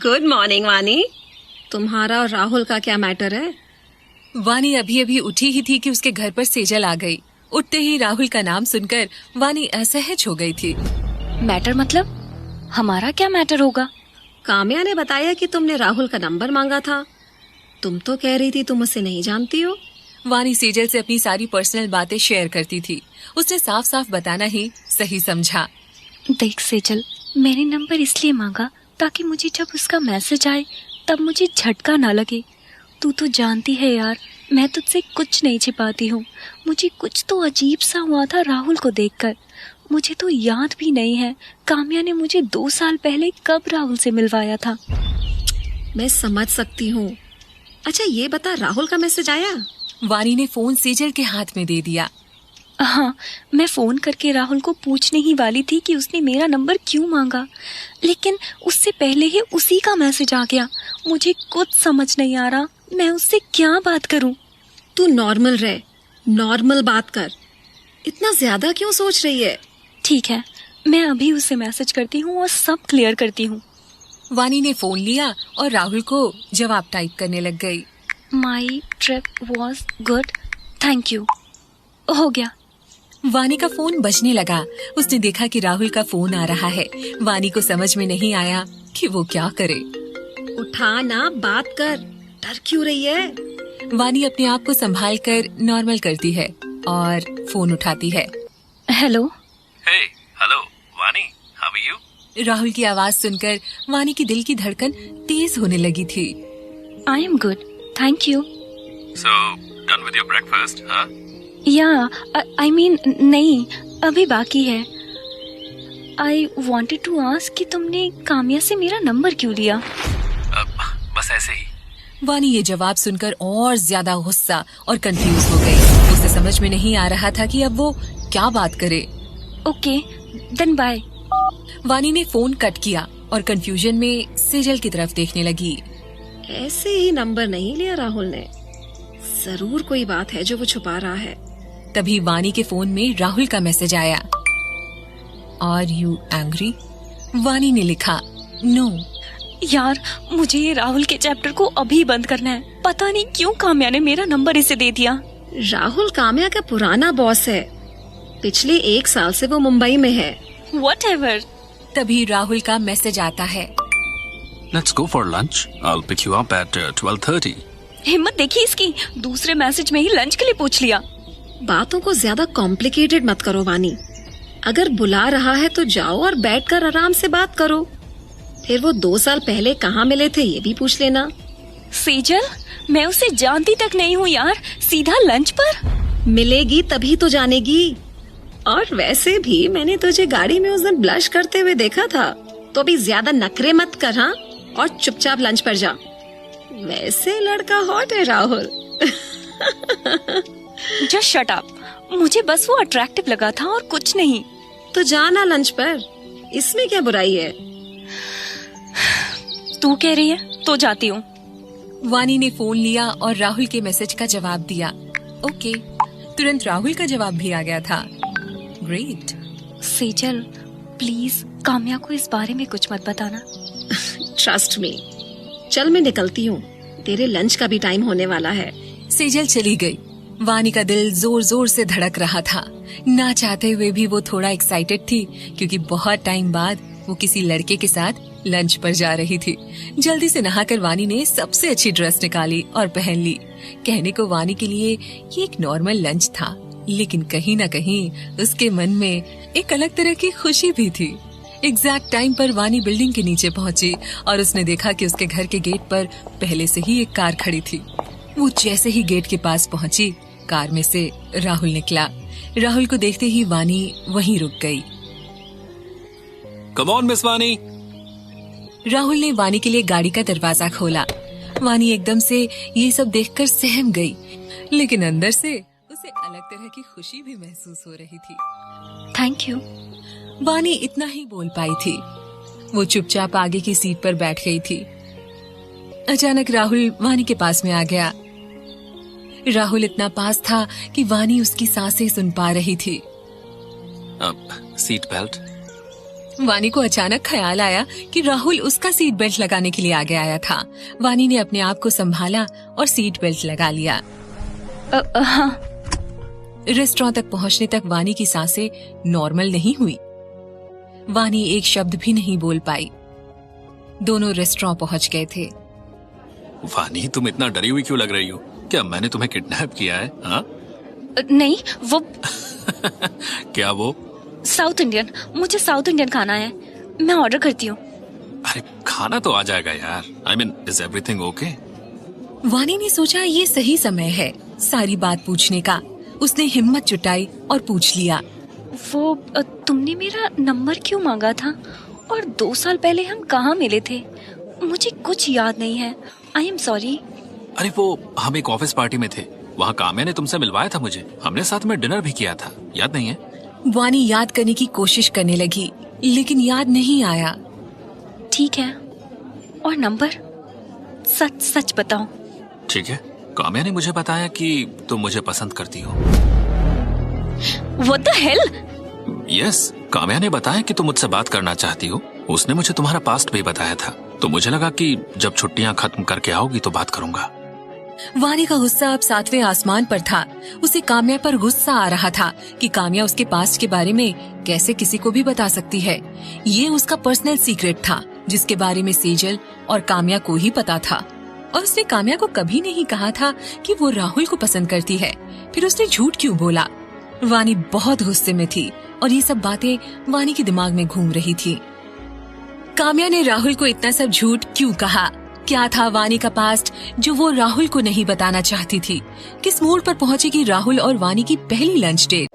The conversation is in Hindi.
गुड मॉर्निंग वानी। तुम्हारा और राहुल का क्या मैटर है? वानी अभी अभी उठी ही थी कि उसके घर पर सेजल आ गई। उठते ही राहुल का नाम सुनकर वानी असहज हो गई थी। मैटर मतलब? हमारा क्या मैटर होगा? काम्या ने बताया कि तुमने राहुल का नंबर मांगा था। तुम तो कह रही थी तुम उसे नहीं जानती हो। वानी सेजल से अपनी सारी पर्सनल बातें शेयर करती थी। उसने साफ साफ बताना ही सही समझा। देख सेजल, मैंने नंबर इसलिए मांगा ताकि मुझे जब उसका मैसेज आए तब मुझे झटका ना लगे। तू तो जानती है यार, मैं तुझसे कुछ नहीं छिपाती हूँ। मुझे कुछ तो अजीब सा हुआ था राहुल को देखकर। मुझे तो याद भी नहीं है काम्या ने मुझे 2 साल पहले कब राहुल से मिलवाया था। मैं समझ सकती हूँ। अच्छा ये बता, राहुल का मैसेज आया? वानी ने फोन सेजल के हाथ में दे दिया। हाँ, मैं फोन करके राहुल को पूछने ही वाली थी कि उसने मेरा नंबर क्यों मांगा, लेकिन उससे पहले ही उसी का मैसेज आ गया। मुझे कुछ समझ नहीं आ रहा, मैं उससे क्या बात करूं? तू नॉर्मल रह, नॉर्मल बात कर। इतना ज्यादा क्यों सोच रही है? ठीक है, मैं अभी उसे मैसेज करती हूँ और सब क्लियर करती हूँ। वानी ने फोन लिया और राहुल को जवाब टाइप करने लग गई। My trip was good, thank you. हो गया। वानी का फोन बजने लगा। उसने देखा कि राहुल का फोन आ रहा है। वानी को समझ में नहीं आया कि वो क्या करे। उठा ना, बात कर, डर क्यों रही है? वानी अपने आप को संभाल कर नॉर्मल करती है और फोन उठाती है। हेलो। हे, हेलो वानी, हाउ आर यू? राहुल की आवाज सुनकर वानी की दिल की धड़कन तेज होने लगी थी। I am good, thank you. So, done with your breakfast, huh? या आई मीन नहीं, अभी बाकी है। आई वॉन्टेड टू आस्क कि तुमने काम्या से मेरा नंबर क्यों लिया? बस ऐसे ही। वानी ये जवाब सुनकर और ज्यादा गुस्सा और कंफ्यूज हो गई। उसे समझ में नहीं आ रहा था कि अब वो क्या बात करे। Okay, then bye. वानी ने फोन कट किया और कंफ्यूजन में सेजल की तरफ देखने लगी। ऐसे ही नंबर नहीं लिया राहुल ने। जरूर कोई बात है जो वो छुपा रहा है। तभी वानी के फोन में राहुल का मैसेज आया। Are you angry? वानी ने लिखा नो। यार, मुझे ये राहुल के चैप्टर को अभी बंद करना है। पता नहीं क्यों काम्या ने मेरा नंबर इसे दे दिया। राहुल काम्या का पुराना बॉस है। पिछले 1 साल से वो मुंबई में है। Whatever। तभी राहुल का मैसेज आता है। Let's go for lunch. I'll pick you up at 12:30. हिम्मत देखी इसकी, दूसरे मैसेज में ही लंच के लिए पूछ लिया। बातों को ज्यादा कॉम्प्लिकेटेड मत करो वानी। अगर बुला रहा है तो जाओ और बैठकर आराम से बात करो। फिर वो 2 साल पहले कहाँ मिले थे ये भी पूछ लेना। सेजल, मैं उसे जानती तक नहीं हूँ यार, सीधा लंच पर। मिलेगी तभी तो जानेगी। और वैसे भी मैंने तुझे गाड़ी में उस दिन ब्लश करते हुए देखा था। तो अभी ज्यादा नखरे मत कर, हाँ? और चुपचाप लंच पर जा। वैसे लड़का हॉट है राहुल। Just shut up. मुझे बस वो अट्रैक्टिव लगा था और कुछ नहीं। तो जाना लंच पर, इसमें क्या बुराई है? तू कह रही है तो जाती हूँ। वानी ने फोन लिया और राहुल के मैसेज का जवाब दिया। ओके, तुरंत राहुल का जवाब भी आ गया था। ग्रेट। सेजल, प्लीज काम्या को इस बारे में कुछ मत बताना। Trust me. चल मैं निकलती हूँ, तेरे लंच का भी टाइम होने वाला है। सेजल चली गई। वानी का दिल जोर जोर से धड़क रहा था। ना चाहते हुए भी वो थोड़ा एक्साइटेड थी, क्योंकि बहुत टाइम बाद वो किसी लड़के के साथ लंच पर जा रही थी। जल्दी से नहाकर वानी ने सबसे अच्छी ड्रेस निकाली और पहन ली। कहने को वानी के लिए ये एक नॉर्मल लंच था, लेकिन कहीं न कहीं उसके मन में एक अलग तरह की खुशी भी थी। एग्जैक्ट टाइम पर वानी बिल्डिंग के नीचे पहुंची और उसने देखा कि उसके घर के गेट पर पहले से ही एक कार खड़ी थी। वो जैसे ही गेट के पास पहुंची, कार में से राहुल निकला। राहुल को देखते ही वानी वहीं रुक गई। Come on, Miss वानी। राहुल ने वानी के लिए गाड़ी का दरवाजा खोला। वानी एकदम से ये सब देखकर सहम गई, लेकिन अंदर से उसे अलग तरह की खुशी भी महसूस हो रही थी। Thank you. वानी इतना ही बोल पाई थी। वो चुपचाप आगे की सीट पर बैठ गई थी। अचानक राहुल वानी के पास में आ गया। राहुल इतना पास था कि वानी उसकी सांसें सुन पा रही थी। Seat belt. वानी को अचानक ख्याल आया कि राहुल उसका सीट बेल्ट लगाने के लिए आगे आया था। वानी ने अपने आप को संभाला और सीट बेल्ट लगा लिया। हाँ। रेस्टोरेंट तक पहुंचने तक वानी की सांसें नॉर्मल नहीं हुई। वानी एक शब्द भी नहीं बोल पाई। दोनों रेस्टोरेंट पहुंच गए थे। वानी, तुम इतना डरी हुई क्यों लग रही हो? क्या मैंने तुम्हें किडनैप किया है? हाँ? नहीं, वो क्या वो? साउथ इंडियन, मुझे साउथ इंडियन खाना है, मैं ऑर्डर करती हूँ। अरे खाना तो आ जाएगा यार। I mean, is everything okay? वानी ने सोचा ये सही समय है सारी बात पूछने का। उसने हिम्मत जुटाई और पूछ लिया, वो तुमने मेरा नंबर क्यों मांगा था और 2 साल पहले हम कहाँ मिले थे? मुझे कुछ याद नहीं है। I am sorry. अरे वो हम एक ऑफिस पार्टी में थे, वहाँ काम्या ने तुमसे मिलवाया था मुझे। हमने साथ में डिनर भी किया था, याद नहीं है? वानी याद करने की कोशिश करने लगी लेकिन याद नहीं आया। ठीक है, और नंबर? सच सच बताओ। ठीक है, काम्या ने मुझे बताया कि तुम मुझे पसंद करती हो। What the hell? Yes, Kamya ने बताया कि तुम मुझसे बात करना चाहती हो। उसने मुझे तुम्हारा पास्ट भी बताया था, तो मुझे लगा कि जब छुट्टियां खत्म करके आओगी तो बात करूंगा। वानी का गुस्सा अब 7वें आसमान पर था। उसे काम्या पर गुस्सा आ रहा था कि काम्या उसके पास्ट के बारे में कैसे किसी को भी बता सकती है। ये उसका पर्सनल सीक्रेट था जिसके बारे में सेजल और काम्या को ही पता था। और उसने काम्या को कभी नहीं कहा था कि वो राहुल को पसंद करती है। फिर उसने झूठ क्यों बोला? वानी बहुत गुस्से में थी और ये सब बातें वानी के दिमाग में घूम रही थी। काम्या ने राहुल को इतना सब झूठ क्यों कहा? क्या था वानी का पास्ट जो वो राहुल को नहीं बताना चाहती थी? किस मोड़ पर पहुंचेगी राहुल और वानी की पहली लंच डेट?